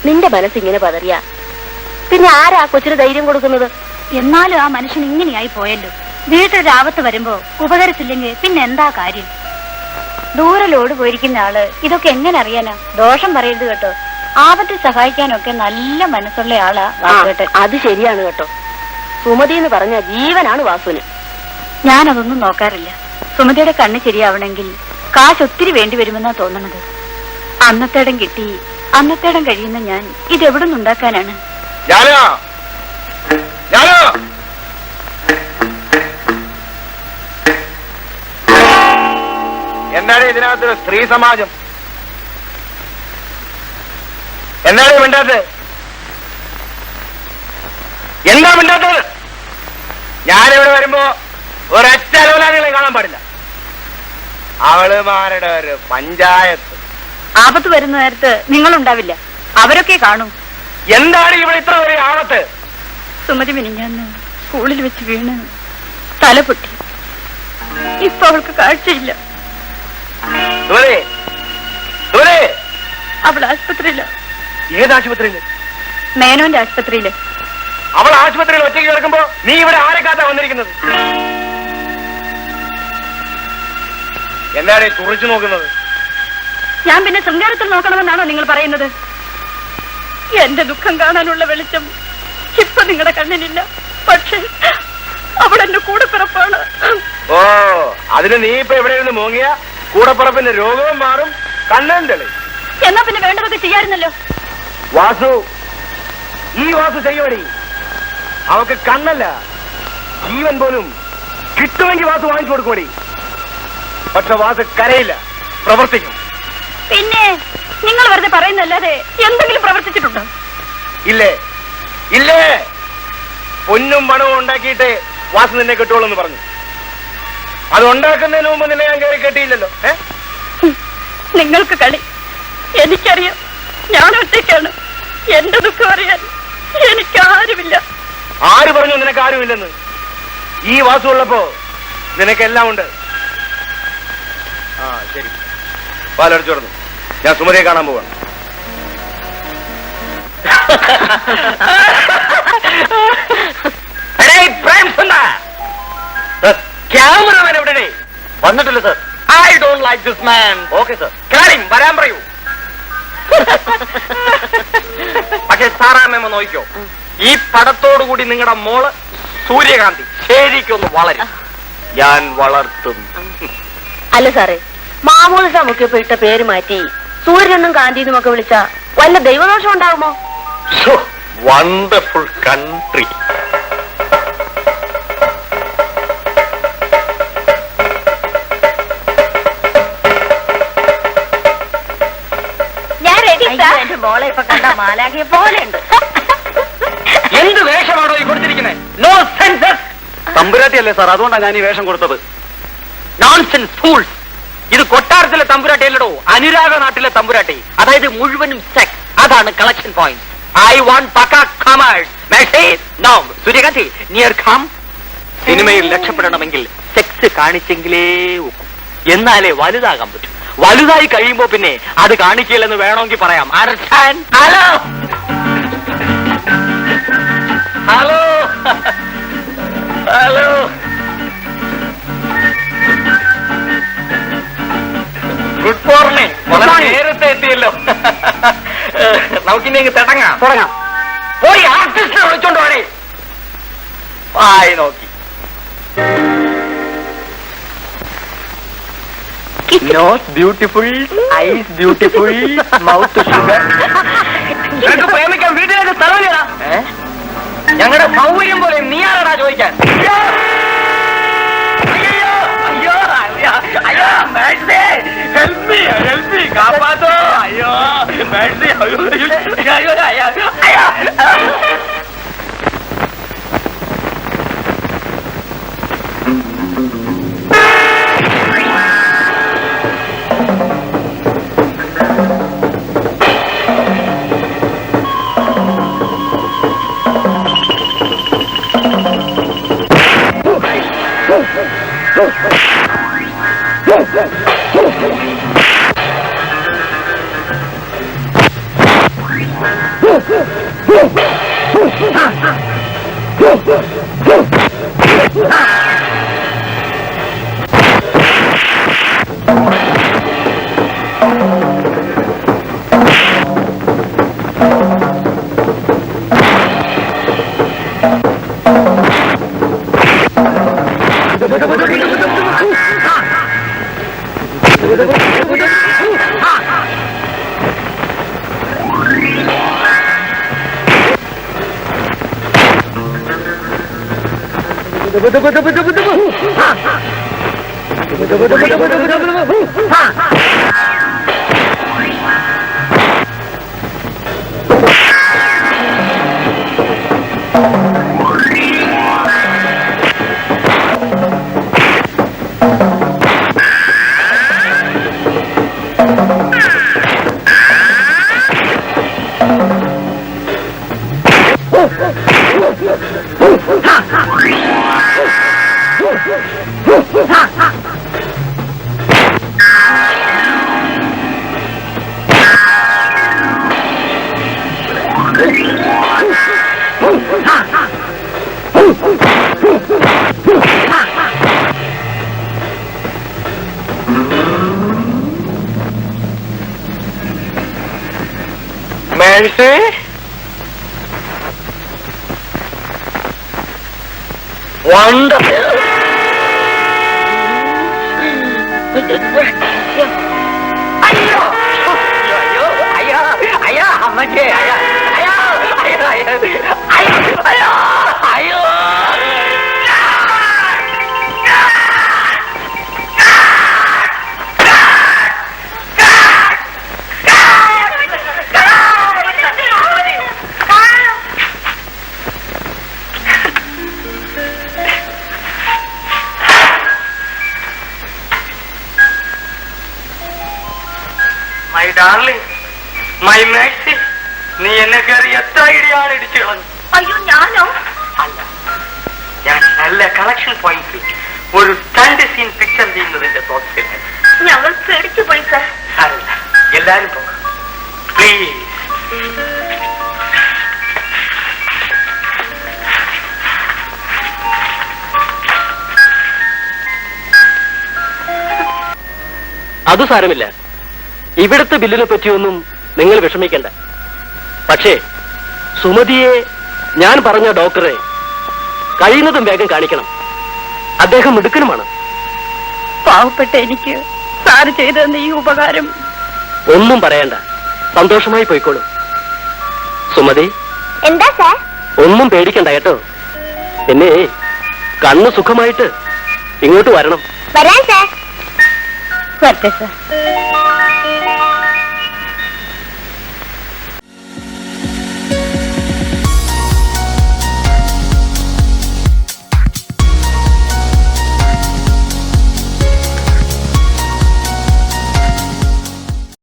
നിന്റെ മനസ്സിങ്ങനെ പതറിയ പിന്നെ ആരാ കൊച്ചിന് ധൈര്യം കൊടുക്കുന്നത്? എന്നാലും ആ മനുഷ്യൻ ഇങ്ങനെയായി പോയല്ലോ. വീട്ടിലൊരാപത്ത് വരുമ്പോ ഉപകരിച്ചില്ലെങ്കിൽ പിന്നെ എന്താ കാര്യം? ദൂരെ ലോഡ് പോയിരിക്കുന്ന ആള് ഇതൊക്കെ എങ്ങനെ അറിയാനാ? ദോഷം പറയരുത് കേട്ടോ. ആപത്തിൽ സഹായിക്കാനൊക്കെ നല്ല മനസ്സുള്ള ആളാ വാസുവേട്ടൻ. അത് ശരിയാണ് കേട്ടോ. സുമതി എന്ന് പറഞ്ഞ ജീവനാണ് വാസുവിന്. ഞാനതൊന്നും നോക്കാറില്ല. സുമതിയുടെ കണ്ണ് ശരിയാവണമെങ്കിൽ കാശ് ഒത്തിരി വേണ്ടി വരുമെന്നാ തോന്നണത്. അന്നത്തേടം കിട്ടി അന്നത്തേടം കഴിയുന്ന ഞാൻ ഇതെവിടെ നിന്നുണ്ടാക്കാനാണ്? എന്താണ് ഇതിനകത്ത് സ്ത്രീ സമാജം? എന്താണ് മിണ്ടാത്തത്? എന്താ മിണ്ടാത്തത്? ഞാനിവിടെ വരുമ്പോ ഒരൊറ്റ അലോലാദികളെ കാണാൻ പാടില്ല. അവളുമാരുടെ ഒരു പഞ്ചായത്ത്. ആപത്ത് വരുന്ന നേരത്ത് നിങ്ങളുണ്ടാവില്ല, അവരൊക്കെ കാണും. എന്താണ് ഇവിടെ ഇത്ര ഒരു ആപത്ത്? സുമതി മിനിഞ്ഞാന്ന് സ്കൂളിൽ വെച്ച് വീണ് തല പൊട്ടി. ഇപ്പൊ അവൾക്ക് കാഴ്ചയില്ല. അവൾ ആശുപത്രിയില്ല. ഏത് ആശുപത്രിയില്? മേനോന്റെ ആശുപത്രിയില്. അവൾ ആശുപത്രിയിൽ ഒറ്റയ്ക്ക് കിടക്കുമ്പോ നീ ഇവിടെ ആരെ കാത്താ വന്നിരിക്കുന്നത്? എന്താണ് തുറച്ചു നോക്കുന്നത്? ഞാൻ പിന്നെ ശൃംഗാരത്തിൽ നോക്കണമെന്നാണോ നിങ്ങൾ പറയുന്നത്? എന്റെ ദുഃഖം കാണാനുള്ള വെളിച്ചം ഇപ്പൊ നിങ്ങളുടെ കണ്ണിനില്ല. പക്ഷേ അവളെന്റെ കൂടെപ്പിറപ്പാണ്. ഓ, അതിന് നീ ഇപ്പൊ എവിടെ ഇരുന്ന് മൂങ്ങിയ കൂടെപ്പിറപ്പിന്റെ രോഗവും മാറും, കണ്ണും തെളി. എന്നാ പിന്നെ വേണ്ടതൊക്കെ ചെയ്യാറുന്നല്ലോ. വാസു, ഈ വാസു ചെയ്യുവടി. അവക്ക് കണ്ണല്ല ജീവൻ പോലും കിട്ടുമെങ്കിൽ വാസു വാങ്ങിച്ചു കൊടുക്കുമടി. പക്ഷെ വാസു കരയില്ല, പ്രവർത്തിക്കും. പിന്നെ നിങ്ങൾ വെറുതെ പറയുന്നല്ലാതെ എന്തെങ്കിലും പ്രവർത്തിച്ചിട്ടുണ്ടോ? ഇല്ലേ ഇല്ലേ, പൊന്നും പണവും ഉണ്ടാക്കിയിട്ട് വാസു നിന്നെ കെട്ടുള്ളൂ എന്ന് പറഞ്ഞു. അത് ഉണ്ടാക്കുന്നതിന് മുമ്പ് നിന്നെ ഞാൻ കയറി കെട്ടിയില്ലല്ലോ. നിങ്ങൾക്ക് കളി. എനിക്കറിയാം, ഞാൻ ഒറ്റയ്ക്കാണ്. എന്റെ ദുഃഖം അറിയാൻ എനിക്കാരുമില്ല. ആര് പറഞ്ഞു നിനക്ക് ആരുമില്ലെന്ന്? ഈ വാസു ഉള്ളപ്പോ നിനക്കെല്ലാം ഉണ്ട്. ആ ശരി, പാലടിച്ചു കിടന്നു. ഞാൻ സുമതിയെ കാണാൻ പോവാണ്. ക്യാമറമാൻ എവിടെ? വന്നിട്ടില്ല sir. I don't like this man. Okay sir, കാര്യം വരാൻ പറയൂ. പക്ഷെ സാറാമ്മ നോക്കിക്കോ, ഈ പടത്തോടുകൂടി നിങ്ങളുടെ മോള് സൂര്യകാന്തി ശരിക്കൊന്ന് വളരും. ഞാൻ വളർത്തും. അല്ല സാറേ, മാമൂല മുക്കിയപ്പോ ഇട്ട പേര് മാറ്റി സൂര്യനെന്നും കാന്തിന്നും ഒക്കെ വിളിച്ച വല്ല ദൈവദോഷം ഉണ്ടാകുമോ? Wonderful country. എന്റെ മോളെ ഇപ്പൊ കണ്ട മാലാഖിയെ പോലെ ഉണ്ട്. എന്ത് വേഷമാണോ ഈ കൊടുത്തിരിക്കുന്നത്? No senses. തമ്പുരാട്ടി അല്ലേ സാർ, അതുകൊണ്ടാണ് ഞാൻ ഈ വേഷം കൊടുത്തത്. Nonsense fools. ഇത് കൊട്ടാരത്തിലെ തമ്പുരാട്ടി അല്ലടോ, അനുരാഗ നാട്ടിലെ തമ്പുരാട്ടി. അതായത് മുഴുവനും സെക്സ്. അതാണ് കളക്ഷൻ പോയിന്റ്. ഐ വാണ്ട് പക്കാ കമേഴ്സ്. നോ സൂര്യകാന്തി, നിയർ കം. സിനിമയിൽ രക്ഷപ്പെടണമെങ്കിൽ സെക്സ് കാണിച്ചെങ്കിലേ ഒക്കും. എന്നാലേ വലുതാകാൻ പറ്റും. വലുതായി കഴിയുമ്പോ പിന്നെ അത് കാണിക്കില്ലെന്ന് വേണമെങ്കിൽ പറയാം. Hello hello hello, good morning. വളരെ നേരത്തെ എത്തിയല്ലോ. നമുക്കിനി തുടങ്ങാം. പോയി ആർട്ടിസ്റ്റിനെ വിളിച്ചോണ്ട് പോണേ. ആയി നോക്കി. Nose beautiful, eyes beautiful, mouth sugar. നിനക്ക് പ്രേമിക്കാൻ വീട്ടിലേക്ക് സ്ഥലമില്ലടാ. ഞങ്ങളുടെ സൗകര്യം പോലെ നീ ആരാടാ ചോദിക്കാൻ? അയ്യോ മേഴ്സി, ഹെൽപ് മീ, കാപ്പാത്തോ. അയ്യോ മേഴ്സി, അയ്യോ അയ്യോ അയ്യോ. Mercy? Wonderful. Ayah, അമ്മച്ചേ, അയ്യോ. My darling, my Maxi, നീ എന്നെ കയറി എത്ര ഇടിയാണ് ഇടിച്ചു കളഞ്ഞു. അയ്യോ ഞാനോ? അല്ല, ഞാൻ നല്ല കളക്ഷൻ പോയിന്റ് ഒരു സ്റ്റണ്ട് സീൻ പിക്ചർ ചെയ്യുന്നതിന്റെ തോട്ടത്തിലാണ്. ഞങ്ങൾ പേടിച്ചു പോയി സാർ. സാരമില്ല, എല്ലാരും പോകാം പ്ലീസ്. അത് സാരമില്ല, ഇവിടുത്തെ ബില്ലിനെ പറ്റിയൊന്നും നിങ്ങൾ വിഷമിക്കണ്ട. പക്ഷേ സുമതിയെ ഞാൻ പറഞ്ഞ ഡോക്ടറെ കഴിയുന്നതും വേഗം കാണിക്കണം. അദ്ദേഹം മിടുക്കനുമാണ്. പാവപ്പെട്ട എനിക്ക് സാറ് ചെയ്തെന്ന ഈ ഉപകാരം ഒന്നും പറയണ്ട, സന്തോഷമായി പോയിക്കോളൂ. സുമതി, എന്താ സാർ? ഒന്നും പേടിക്കണ്ട കേട്ടോ. എന്നെ കണ്ണു സുഖമായിട്ട് ഇങ്ങോട്ട് വരണം. വരാൻ സാർ. വരട്ടെ സാർ.